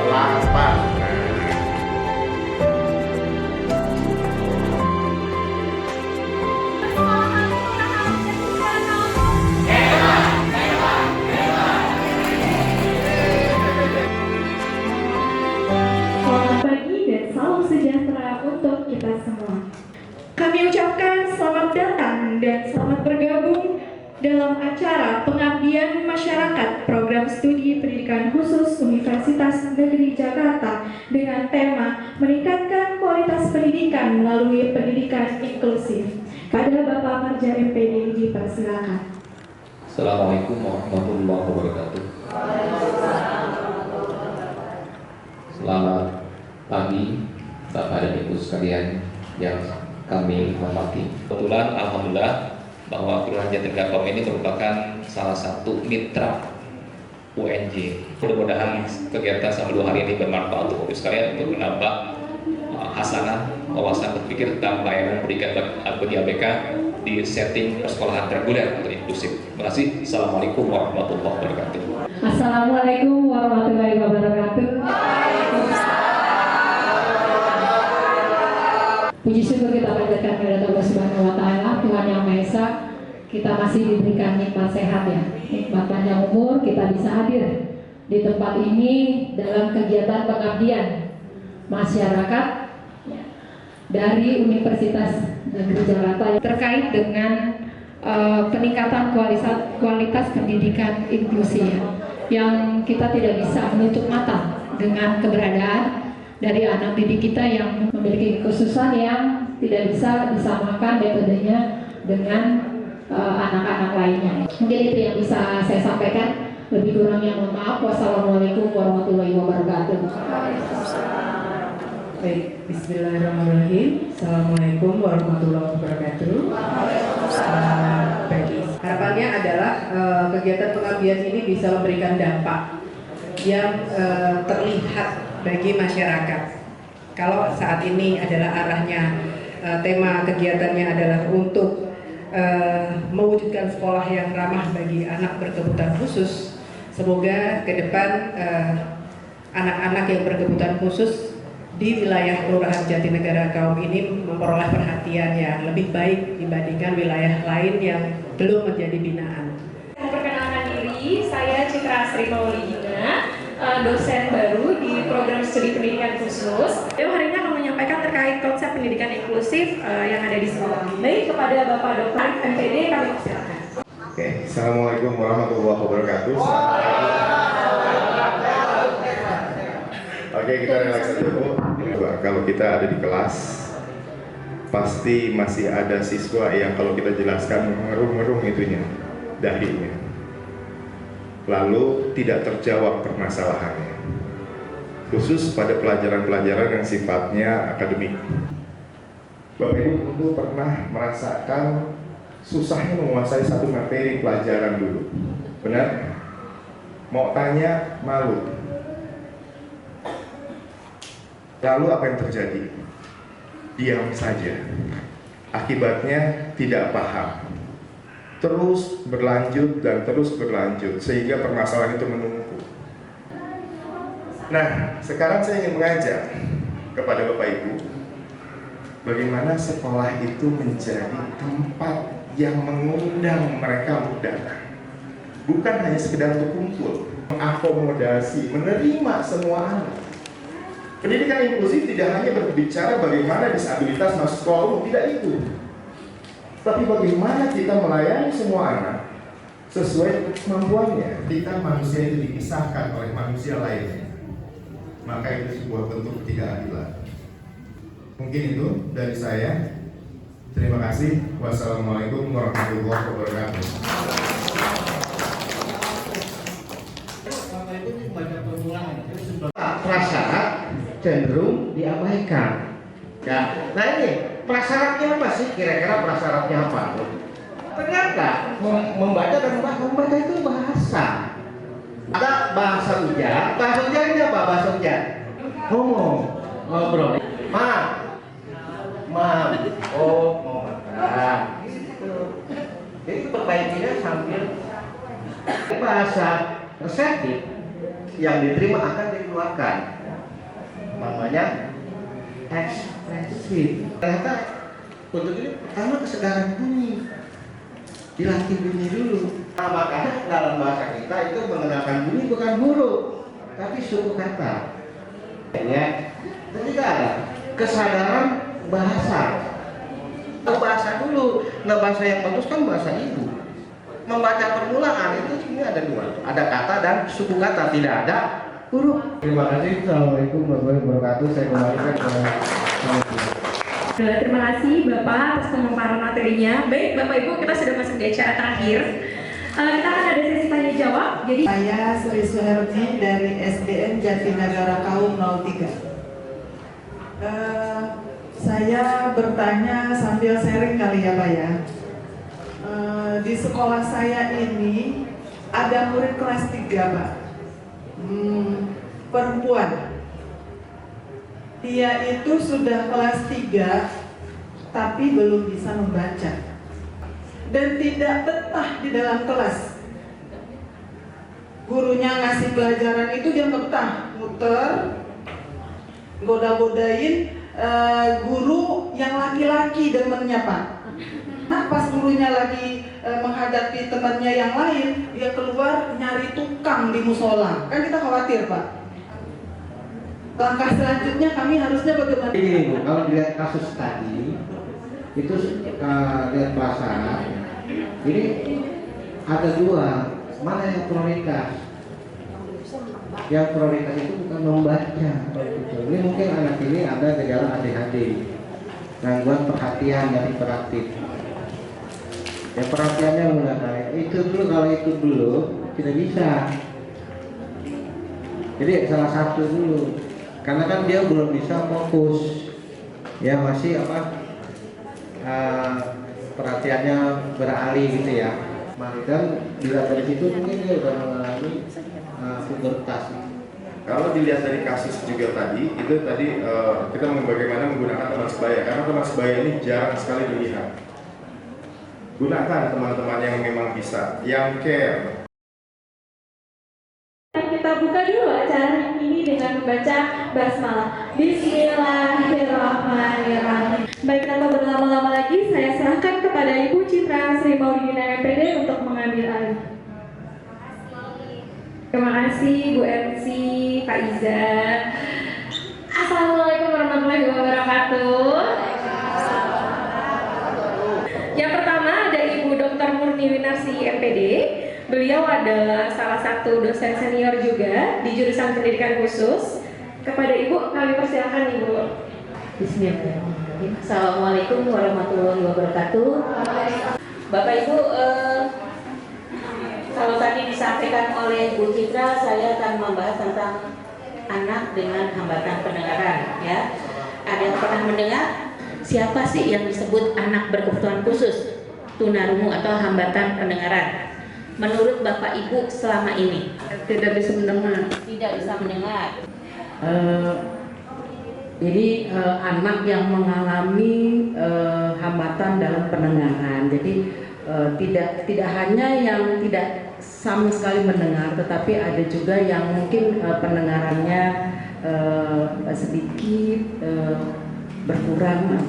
8. Selamat pagi dan salam sejahtera untuk kita semua. Kami ucapkan selamat datang dan selamat bergabung dalam acara Pengabdian Masyarakat Program Studi Pendidikan Khusus Universitas Negeri Jakarta dengan tema Meningkatkan Kualitas Pendidikan Melalui Pendidikan Inklusif. Pada Bapak Marja MPD dipersilakan. Assalamualaikum warahmatullahi wabarakatuh. Selamat pagi Bapak dan Ibu sekalian yang kami hormati. Kebetulan alhamdulillah bahwa Kelurahan Jatinegara ini merupakan salah satu mitra UNJ. Mudah-mudahan kegiatan selama 2 hari ini bermanfaat untuk Ibu sekalian untuk menambah hasanah wawasan berpikir tentang pelayanan pendidikan bagi ABK di setting persekolahan reguler atau inklusif. Terima kasih. Assalamualaikum warahmatullahi wabarakatuh. Assalamualaikum warahmatullahi wabarakatuh. Puji syukur kita panjatkan kepada Allah Subhanahu wa taala, Tuhan yang Maha Esa. Kita masih diberikan nikmat sehat ya, nikmat panjang umur, kita bisa hadir di tempat ini dalam kegiatan pengabdian masyarakat ya, dari Universitas Negeri Jakarta terkait dengan peningkatan kualitas pendidikan inklusi ya, yang kita tidak bisa menutup mata dengan keberadaan dari anak didik kita yang memiliki kekhususan yang tidak bisa disamakan metodenya dengan anak-anak lainnya. Mungkin itu yang bisa saya sampaikan. Lebih kurangnya mohon maaf. Wassalamualaikum warahmatullahi wabarakatuh. Baik, bismillahirrahmanirrahim. Assalamualaikum warahmatullahi wabarakatuh. Selamat pagi. Harapannya adalah kegiatan pengabdian ini bisa memberikan dampak yang terlihat bagi masyarakat. Kalau saat ini adalah arahnya, tema kegiatannya adalah untuk mewujudkan sekolah yang ramah bagi anak berkebutuhan khusus. Semoga ke depan anak-anak yang berkebutuhan khusus di wilayah Kelurahan Jatinegara Kaum ini memperoleh perhatian yang lebih baik dibandingkan wilayah lain yang belum menjadi binaan. Memperkenalkan diri, saya Citra Asri Maulidina, dosen baru di program studi pendidikan khusus. Hari ini akan menyampaikan terkait konsep pendidikan inklusif yang ada di sekolah. Baik, kepada Bapak Dr. MPD kami persilakan. Oke, Assalamualaikum warahmatullahi wabarakatuh. Oke, kita relaks dulu. Kalau kita ada di kelas, pasti masih ada siswa yang kalau kita jelaskan ngerung-ngerung itunya, dahinya. Lalu tidak terjawab permasalahannya, khusus pada pelajaran-pelajaran yang sifatnya akademik. Bapak Ibu tentu pernah merasakan susahnya menguasai satu materi pelajaran dulu, benar? Mau tanya malu. Lalu apa yang terjadi? Diam saja. Akibatnya tidak paham. Terus berlanjut dan terus berlanjut sehingga permasalahan itu menumpuk. Nah, sekarang saya ingin mengajak kepada Bapak Ibu bagaimana sekolah itu menjadi tempat yang mengundang mereka untuk datang. Bukan hanya sekedar untuk kumpul, mengakomodasi, menerima semua anak. Pendidikan inklusif tidak hanya berbicara bagaimana disabilitas masuk sekolah umum, tidak itu. Tapi bagaimana kita melayani semua anak sesuai kemampuannya. Kita manusia itu dipisahkan oleh manusia lainnya, maka itu sebuah bentuk ketidakadilan. Mungkin itu dari saya. Terima kasih. Wassalamualaikum warahmatullahi wabarakatuh. Prasyarat cenderung diabaikan. Ya, nah ini prasyaratnya apa sih? Kira-kira prasyaratnya apa? Ternyata membaca dan membaca itu bahasa. Ada bahasa ujar. Bahasa ujarnya apa? Bahasa ujar ngomong, ngobrol. Oh, mau makan. Jadi perbaikinya sambil bahasa reseptif yang diterima akan dikeluarkan, namanya ekspresif. Ternyata untuk ini pertama kesedaran bunyi, dilatih bunyi dulu. Nah, makanya dalam bahasa kita itu mengenalkan bunyi bukan huruf, tapi suku kata. Ya, ketiga ada kesadaran bahasa. Bahasa dulu, nah bahasa yang bagus kan bahasa ibu. Membaca permulaan itu sebenarnya ada dua, ada kata dan suku kata, tidak ada huruf. Terima kasih. Assalamualaikum warahmatullahi wabarakatuh. Saya kembalikan ke Terima kasih Bapak atas pemaparan materinya. Baik Bapak Ibu, kita sudah masuk di acara terakhir. Kita akan ada sesi tanya jawab. Jadi saya Sri Suherdi dari SDN Jatinegara Kaum 03. Saya bertanya sambil sharing kali ya Pak ya. Di sekolah saya ini ada murid kelas 3 Pak, perempuan. Dia itu sudah kelas 3 tapi belum bisa membaca dan tidak betah di dalam kelas. Gurunya ngasih pelajaran itu dia betah, muter, goda-godain guru yang laki-laki demennya Pak. Nah, pas gurunya lagi menghadapi temannya yang lain, dia keluar nyari tukang di musola. Kan kita khawatir Pak. Langkah selanjutnya kami harusnya bagaimana? Ini Bu, kalau dilihat kasus tadi itu lihat pelaksana, ini ada dua, mana yang prioritas? Yang prioritas itu bukan membaca. Ini mungkin anak ini ada gejala ADHD, gangguan perhatian dan hiperaktif. Ya perhatiannya nggak baik. Itu dulu, kalau itu belum tidak bisa. Jadi salah satu dulu, karena kan dia belum bisa fokus, ya masih perhatiannya beralih gitu ya. Dan dilihat dari situ mungkin dia sudah mengalami pubertas. Kalau dilihat dari kasus juga tadi, itu tadi kita bagaimana menggunakan teman sebaya, karena teman sebaya ini jarang sekali dilihat. Gunakan teman-teman yang memang bisa, yang care. kita buka dulu acara ini dengan membaca basmalah. Bismillahirrahmanirrahim. Baik, tanpa berlama-lama lagi, saya serahkan kepada Ibu Citra Sri Maulidina MPD untuk mengambil alih. Terima kasih Bu MC, Pak Iza. Assalamualaikum warahmatullahi wabarakatuh. Yang pertama ada Ibu Dr. Murni Winarsi MPD. Beliau adalah salah satu dosen senior juga di jurusan pendidikan khusus. Kepada Ibu kami persilakan Ibu. Bismillahirrahmanirrahim. Assalamualaikum warahmatullahi wabarakatuh. Bapak Ibu, kalau tadi disampaikan oleh Bu Citra, saya akan membahas tentang anak dengan hambatan pendengaran. Ya, ada yang pernah mendengar siapa sih yang disebut anak berkebutuhan khusus, tunarungu atau hambatan pendengaran? Menurut Bapak Ibu selama ini Tidak bisa mendengar. tidak bisa mendengar. Jadi anak yang mengalami hambatan dalam pendengaran. Jadi tidak hanya yang tidak sama sekali mendengar, tetapi ada juga yang mungkin pendengarannya sedikit berkurang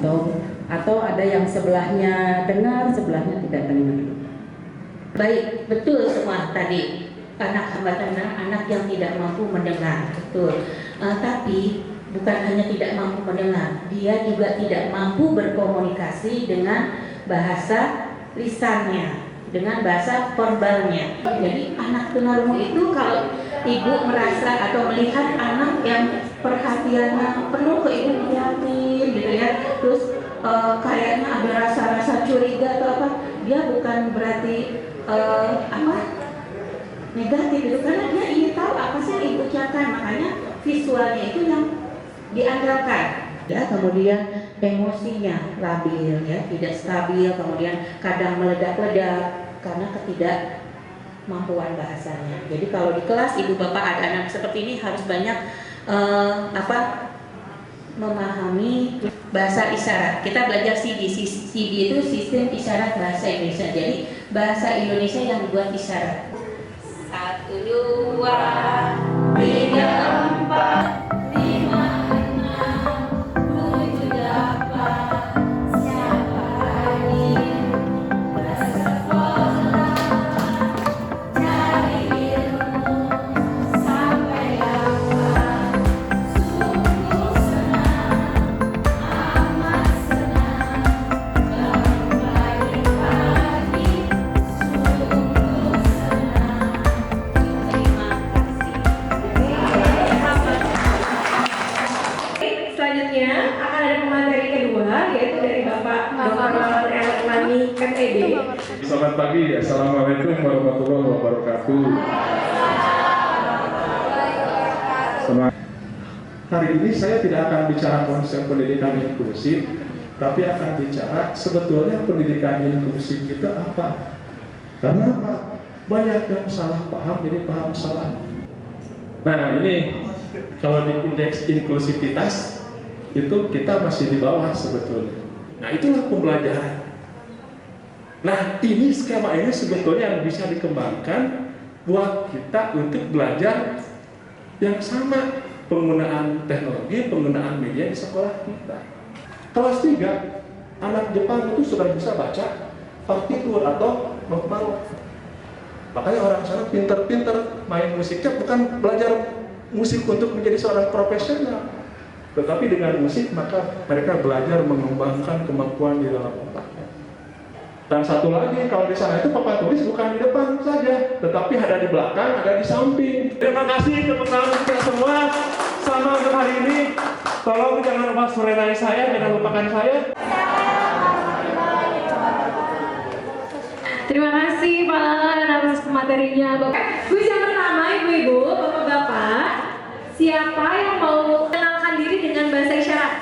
atau ada yang sebelahnya dengar, sebelahnya tidak dengar. Baik, betul semua tadi. Anak hambatan anak yang tidak mampu mendengar, betul. Tapi bukan hanya tidak mampu mendengar, dia juga tidak mampu berkomunikasi dengan bahasa lisannya, dengan bahasa verbalnya. Jadi anak tunarungu itu kalau ibu merasa atau melihat anak yang perhatiannya penuh ke ibu, liatin gitu ya, terus kayaknya ada rasa-rasa curiga atau apa, dia bukan berarti negatif itu, karena dia ingin tahu apa sih yang ibu ucapkan, makanya visualnya itu yang diandalkan. Ya, kemudian emosinya labil, ya, tidak stabil, kemudian kadang meledak-ledak karena ketidakmampuan bahasanya. Jadi kalau di kelas ibu bapak ada anak seperti ini harus banyak memahami bahasa isyarat. Kita belajar CD itu sistem isyarat bahasa Indonesia. Jadi bahasa Indonesia yang dibuat isyarat. 1, 2, 3, 4. EPD. Selamat pagi, Assalamualaikum warahmatullahi wabarakatuh. Hari ini saya tidak akan bicara konsep pendidikan inklusif, tapi akan bicara sebetulnya pendidikan inklusif itu apa. Karena apa? Banyak yang salah paham, jadi paham salah. Nah ini, kalau di indeks inklusivitas, itu kita masih di bawah sebetulnya. Nah itulah pembelajaran. Nah ini skema ini sebetulnya yang bisa dikembangkan buat kita untuk belajar yang sama, penggunaan teknologi, penggunaan media di sekolah kita. Kelas 3, anak Jepang itu sudah bisa baca partitur atau not. Makanya orang sana pinter-pinter main musiknya, bukan belajar musik untuk menjadi seorang profesional, tetapi dengan musik maka mereka belajar mengembangkan kemampuan di dalam otaknya. Dan satu lagi, kalau di sana itu papan tulis bukan di depan saja, tetapi ada di belakang, ada di samping. Terima kasih tepuk tangan kita semua. Sama untuk hari ini, tolong jangan lupa sore saya, jangan lupakan saya. Terima kasih Pak atas materinya. Kuis yang pertama, Ibu-ibu, Bapak-bapak, siapa yang mau kenalkan diri dengan bahasa isyarat?